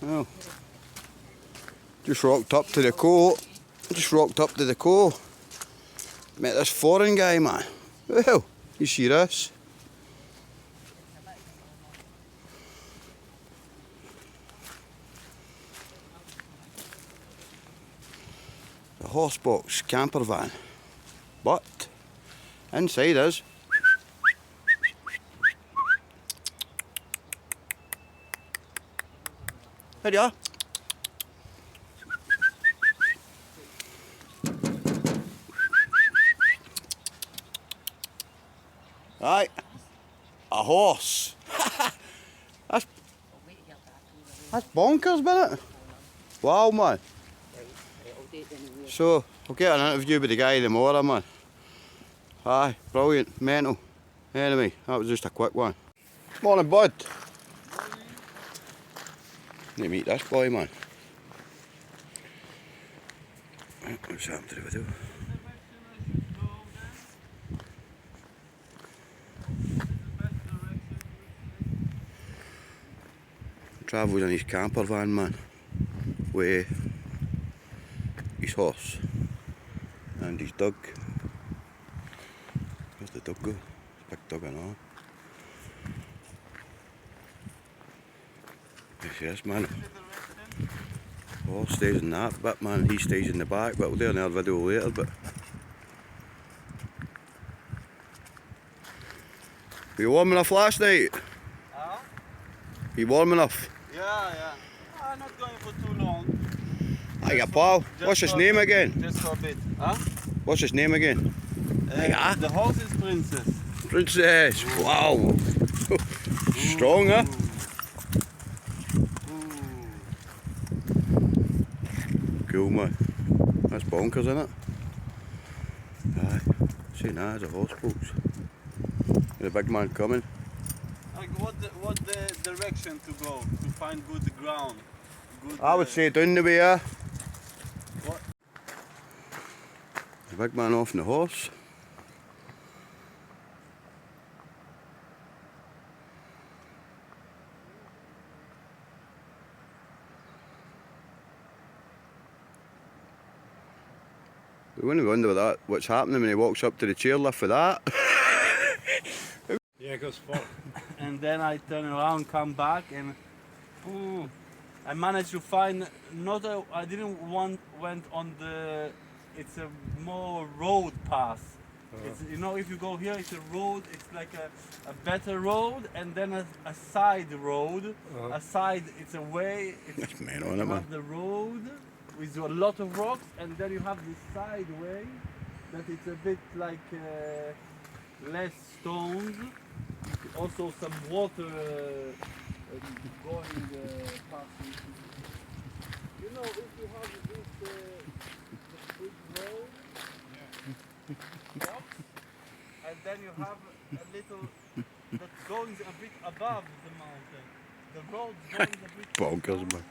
Well, just rocked up to the court. Just rocked up to the co. Met this foreign guy, man. Well, you see this? The horse box camper van. But inside is here you are. Right, a horse. that's bonkers, isn't it? Wow, man. So, I'll get an interview with the guy tomorrow, man. Aye, brilliant, mental. Anyway, that was just a quick one. Morning, bud. Need to meet this boy, man. What's happened to the video? Travelled in his camper van, man, with his horse and his dog. Where's the dog go? Big dog and all. Yes, man. Horse stays in that bit, man. He stays in the back, but we'll do another video later. But were you warm enough last night? Huh? You warm enough? Yeah. I'm not going for too long. Hiya, pal. What's his name again? Just for a bit. Huh? What's his name again? The horse is Princess. Princess. Wow. Strong, huh? Cool, man. That's bonkers, isn't it? Aye. See now, there's a horse box. The big man coming. Like what the direction to go to find good ground? Good, I would say down the way, yeah. What? The big man off on the horse. We wouldn't wonder that what's happening when he walks up to the chairlift with that. Yeah, it goes far. And then I turn around, come back, and I managed to find I didn't went on the. It's a more road path. It's, you know, if you go here, it's a road. It's like a better road, and then a side road. A side, it's a way. It's Man on it, man. the road with a lot of rocks, and then you have this side way that it's a bit like less stones. Also some water going past. You know, if you have this big road, rocks, and then you have a little that goes a bit above the mountain. The road goes a bit Bonkers, above, man.